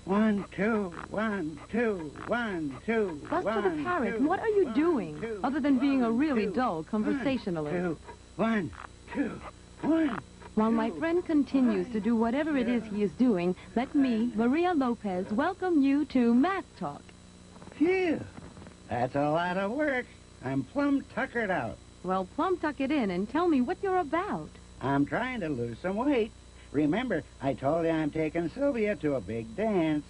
1, 2, 1, 2, 1, 2. Buster the Parrot, what are you doing, other than being a really dull conversationalist? 1, 2, 1. While my friend continues to do whatever it is he is doing, let me, Maria Lopez, welcome you to Math Talk. Phew, that's a lot of work. I'm plumb tuckered out. Well, plumb tuck it in and tell me what you're about. I'm trying to lose some weight. Remember, I told you I'm taking Sylvia to a big dance.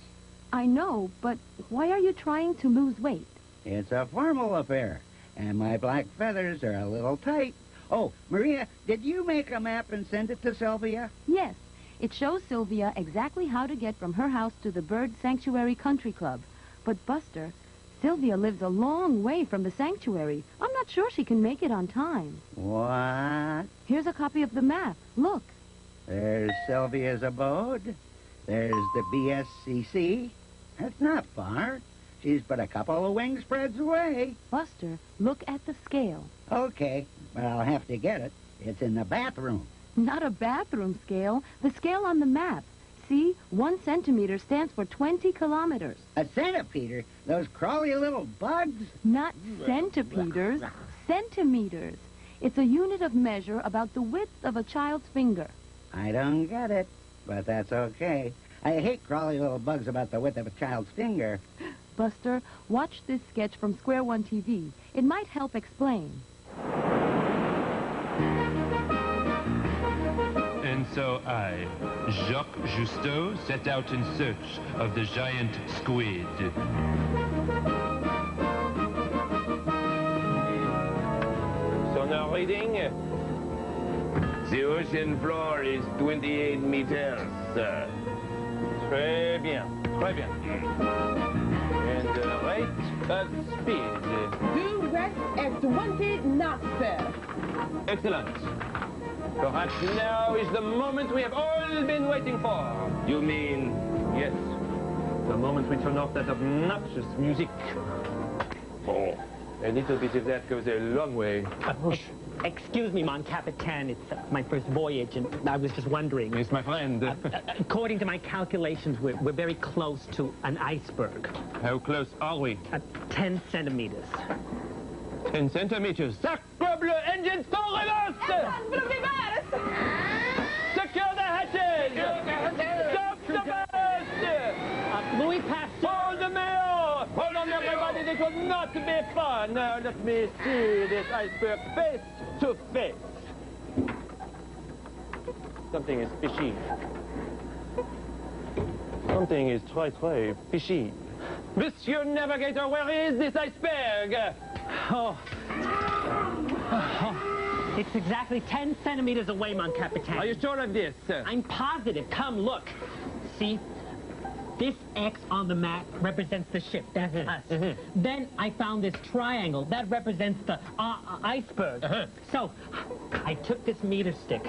I know, but why are you trying to lose weight? It's a formal affair, and my black feathers are a little tight. Oh, Maria, did you make a map and send it to Sylvia? Yes. It shows Sylvia exactly how to get from her house to the Bird Sanctuary Country Club. But, Buster, Sylvia lives a long way from the sanctuary. I'm not sure she can make it on time. What? Here's a copy of the map. Look. There's Sylvia's abode. There's the BSCC. That's not far. She's but a couple of wing spreads away. Buster, look at the scale. Okay, but I'll have to get it. It's in the bathroom. Not a bathroom scale. The scale on the map. See, 1 centimeter stands for 20 kilometers. A centipede? Those crawly little bugs? Not centimeters, centimeters. It's a unit of measure about the width of a child's finger. I don't get it, but that's okay. I hate crawly little bugs about the width of a child's finger. Buster, watch this sketch from Square One TV. It might help explain. And so I, Jacques Cousteau, set out in search of the giant squid. Sonar reading. The ocean floor is 28 meters. Très bien, très bien. And the rate of speed. Due west at 20 knots, sir. Excellent. Perhaps now is the moment we have all been waiting for. You mean, yes, the moment we turn off that obnoxious music. Oh, a little bit of that goes a long way. Excuse me, Mon Capitan. It's my first voyage, and I was just wondering. Yes, my friend. According to my calculations, we're very close to an iceberg. How close are we? 10 centimeters. 10 centimeters. Sacre bleu, engines to reverse! Secure the hatches! Stop the boat! Louis Pasteur! Hold the mail! Hold on, everybody, this will not be fun. Now, let me see this iceberg face to face. Something is fishy. Something is très fishy. Monsieur Navigator, where is this iceberg? Oh. It's exactly 10 centimeters away, Mon Capitan. Are you sure of this? I'm positive. Come, look. See? This X on the map represents the ship. That's us. Then I found this triangle. That represents the iceberg. So I took this meter stick,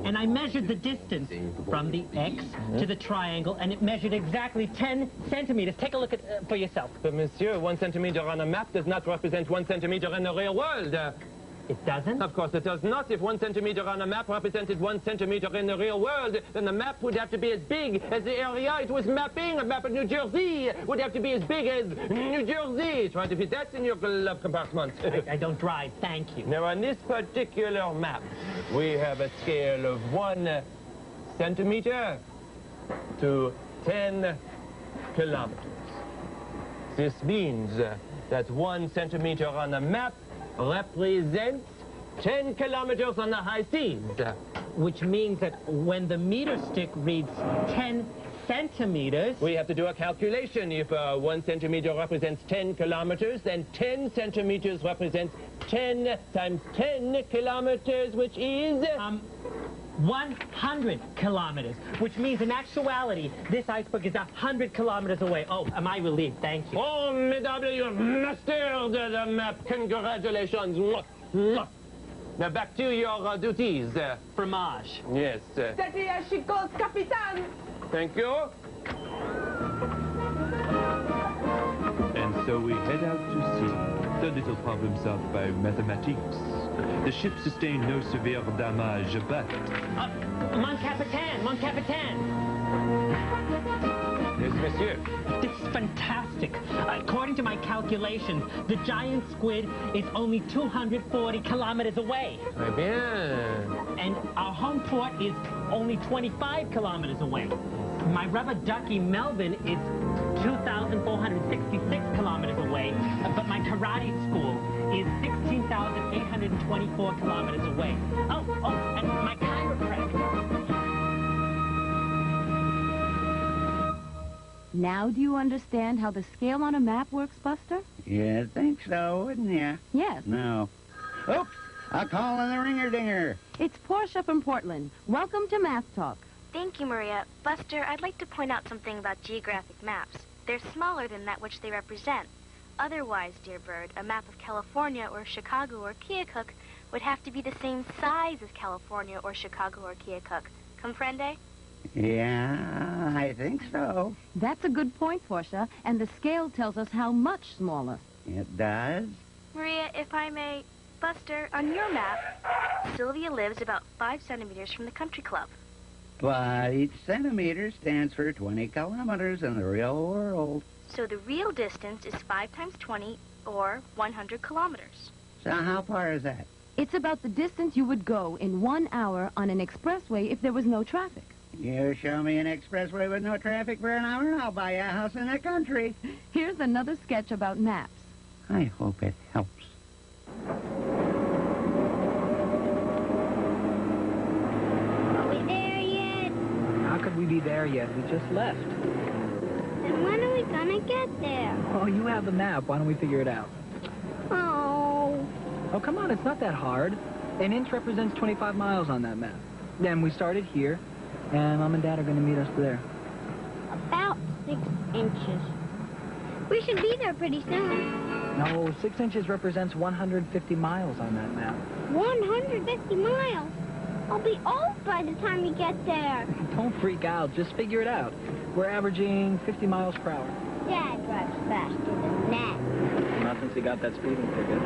and I measured the distance from the X to the triangle, and it measured exactly 10 centimeters. Take a look at for yourself. But monsieur, 1 centimeter on a map does not represent 1 centimeter in the real world. It doesn't? Of course it does not. If 1 centimeter on a map represented 1 centimeter in the real world, then the map would have to be as big as the area it was mapping. A map of New Jersey would have to be as big as New Jersey. Try to fit that in your glove compartment. I don't drive, thank you. Now, on this particular map, we have a scale of 1 centimeter to 10 kilometers. This means that 1 centimeter on a map represents 10 kilometers on the high seas. Which means that when the meter stick reads 10 centimeters... We have to do a calculation. If 1 centimeter represents 10 kilometers, then 10 centimeters represents 10 times 10 kilometers, which is... 100 kilometers, which means in actuality, this iceberg is 100 kilometers away. Oh, am I relieved? Thank you. Formidable, you mastered the map. Congratulations. Now back to your duties. Fromage. Yes. Steady as she goes, Capitan. Thank you. And so we head out to sea. The little problem solved by mathematics. The ship sustained no severe damage, but... Mon Capitan! Mon Capitan! Yes, monsieur. This is fantastic. According to my calculations, the giant squid is only 240 kilometers away. Très bien. And our home port is only 25 kilometers away. My rubber ducky Melvin is 2,466 kilometers away, but my karate school is 16,824 kilometers away. Oh, and my chiropractor. Now do you understand how the scale on a map works, Buster? You'd think so, wouldn't you? Yes. No. Oops! A call on the ringer-dinger. It's Portia from Portland. Welcome to Math Talk. Thank you, Maria. Buster, I'd like to point out something about geographic maps. They're smaller than that which they represent. Otherwise, dear bird, a map of California or Chicago or Keokuk would have to be the same size as California or Chicago or Keokuk. Comprende? Yeah, I think so. That's a good point, Portia, and the scale tells us how much smaller. It does? Maria, if I may, Buster, on your map, Sylvia lives about 5 centimeters from the country club. But each centimeter stands for 20 kilometers in the real world. So the real distance is 5 times 20, or 100 kilometers. So how far is that? It's about the distance you would go in 1 hour on an expressway if there was no traffic. You show me an expressway with no traffic for an hour, and I'll buy you a house in the country. Here's another sketch about maps. I hope it helps. Are we there yet? How could we be there yet? We just left. Then when are we gonna get there? Oh, you have the map. Why don't we figure it out? Oh. Oh, come on. It's not that hard. An inch represents 25 miles on that map. Then we started here, and Mom and Dad are going to meet us there. About 6 inches. We should be there pretty soon. No, 6 inches represents 150 miles on that map. 150 miles? I'll be old by the time we get there. Don't freak out. Just figure it out. We're averaging 50 miles per hour. Dad drives faster than that. Not since he got that speeding ticket.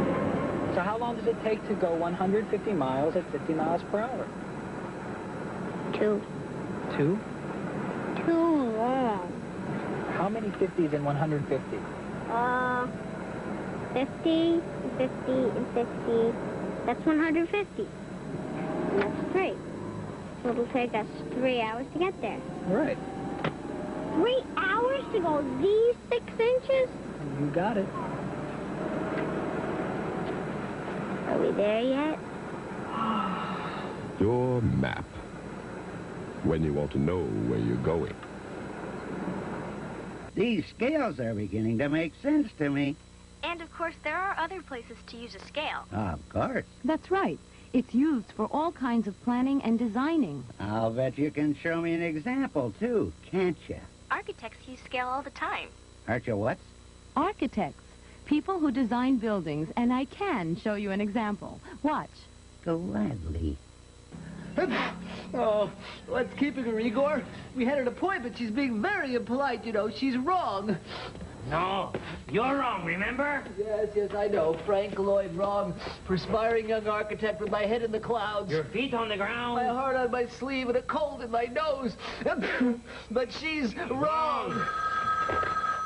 So how long does it take to go 150 miles at 50 miles per hour? 2. 2? Too long. How many 50s in 150? 50, 50, and 50. That's 150. And that's 3. So it'll take us 3 hours to get there. Right. 3 hours to go these 6 inches? You got it. Are we there yet? Your map. When you want to know where you're going. These scales are beginning to make sense to me. And, of course, there are other places to use a scale. Of course. That's right. It's used for all kinds of planning and designing. I'll bet you can show me an example, too, can't you? Architects use scale all the time. Aren't you what? Architects, people who design buildings, and I can show you an example. Watch. Gladly. Oh, what's keeping her, Igor? We had an appointment. She's being very impolite, you know. She's wrong. No, you're wrong, remember? Yes, I know. Frank Lloyd Wrong, perspiring young architect with my head in the clouds. Your feet on the ground. My heart on my sleeve and a cold in my nose. But she's wrong.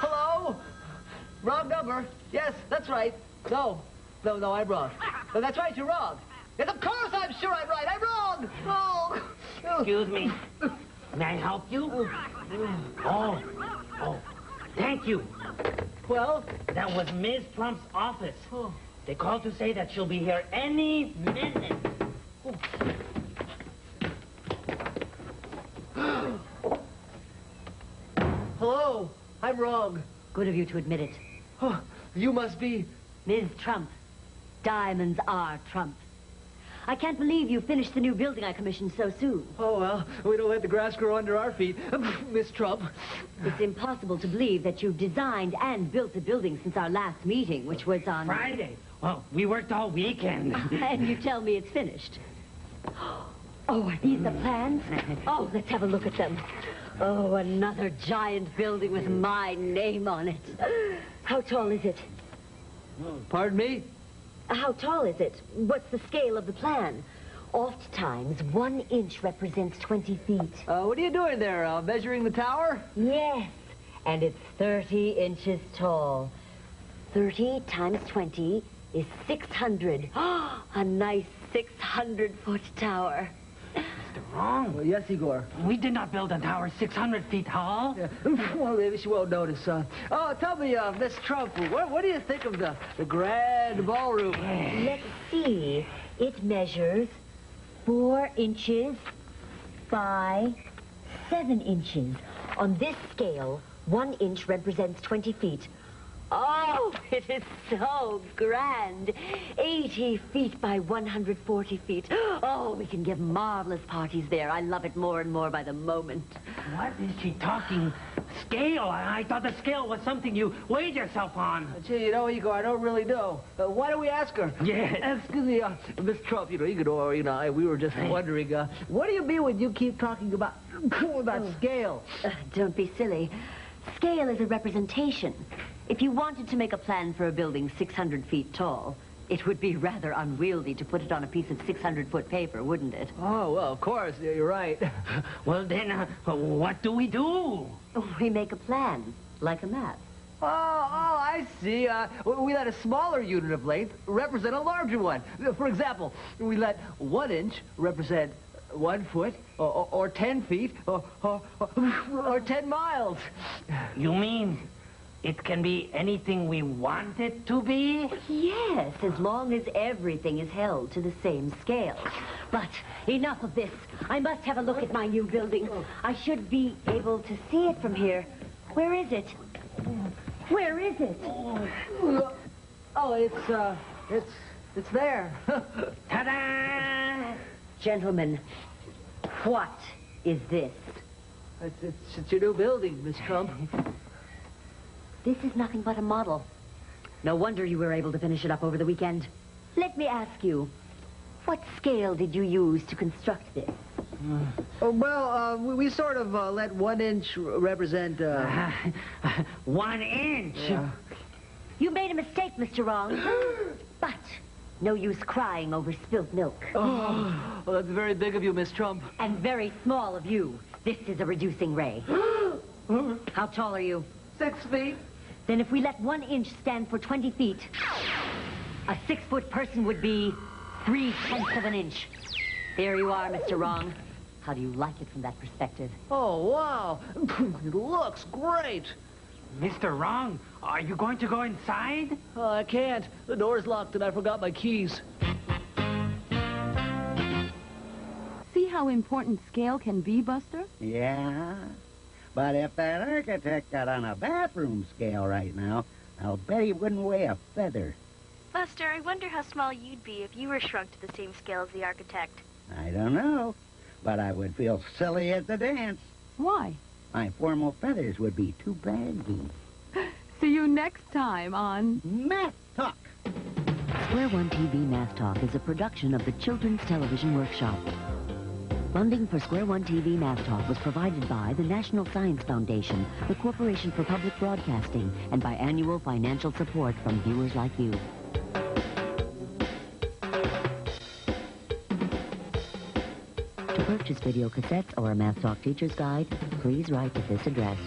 Hello? Wrong number. Yes, that's right. No, I'm wrong. No, that's right, you're wrong. Yes, of course I'm sure I'm right. I'm wrong. Oh. Excuse me. May I help you? Oh, thank you. Well? That was Ms. Trump's office. They called to say that she'll be here any minute. Hello, I'm wrong. Good of you to admit it. Oh, you must be... Ms. Trump. Diamonds are Trump. I can't believe you finished the new building I commissioned so soon. Oh, well, we don't let the grass grow under our feet, Miss Trump. It's impossible to believe that you've designed and built the building since our last meeting, which was on... Friday. Well, we worked all weekend. And you tell me it's finished. Oh, are these the plans? Oh, let's have a look at them. Oh, another giant building with my name on it. How tall is it? Pardon me? How tall is it? What's the scale of the plan? Oft times, 1 inch represents 20 feet. What are you doing there, measuring the tower? Yes, And it's 30 inches tall. 30 times 20 is 600. A nice 600-foot tower. Wrong. Well, yes, Igor. We did not build a tower 600 feet tall. Yeah. Well, maybe she won't notice. Oh, tell me, Miss Trump, what do you think of the grand ballroom? Let's see. It measures 4 inches by 7 inches. On this scale, 1 inch represents 20 feet. Oh, it is so grand. 80 feet by 140 feet. Oh, we can give marvelous parties there. I love it more and more by the moment. What is she talking? Scale? I thought the scale was something you weighed yourself on. Gee, you know, Igor, I don't really know. Why don't we ask her? Yes. Excuse me, Miss Trump, Igor, and I, we were just wondering, what do you mean when you keep talking about scale? Don't be silly. Scale is a representation. If you wanted to make a plan for a building 600 feet tall, it would be rather unwieldy to put it on a piece of 600-foot paper, wouldn't it? Oh, well, of course, you're right. Well, then, what do? We make a plan, like a map. Oh, I see. We let a smaller unit of length represent a larger one. For example, we let 1 inch represent 1 foot, or 10 feet, or 10 miles. You mean it can be anything we want it to be? Yes, as long as everything is held to the same scale. But enough of this. I must have a look at my new building. I should be able to see it from here. Where is it? Where is it? Oh, it's there. Ta-da! Gentlemen, what is this? It's your new building, Miss Trump. This is nothing but a model. No wonder you were able to finish it up over the weekend. Let me ask you, what scale did you use to construct this? Well, we sort of let 1 inch represent, 1 inch? Yeah. You made a mistake, Mr. Wrong. But no use crying over spilt milk. Oh, well, that's very big of you, Miss Trump. And very small of you. This is a reducing ray. How tall are you? 6 feet. Then if we let 1 inch stand for 20 feet, a 6-foot person would be 3/10 of an inch. There you are, Mr. Wrong. How do you like it from that perspective? Oh, wow. It looks great. Mr. Wrong, are you going to go inside? Oh, I can't. The door's locked and I forgot my keys. See how important scale can be, Buster? Yeah. But if that architect got on a bathroom scale right now, I'll bet he wouldn't weigh a feather. Buster, I wonder how small you'd be if you were shrunk to the same scale as the architect. I don't know, but I would feel silly at the dance. Why? My formal feathers would be too baggy. See you next time on Math Talk. Square One TV Math Talk is a production of the Children's Television Workshop. Funding for Square One TV Math Talk was provided by the National Science Foundation, the Corporation for Public Broadcasting, and by annual financial support from viewers like you. To purchase video cassettes or a Math Talk Teacher's Guide, please write to this address.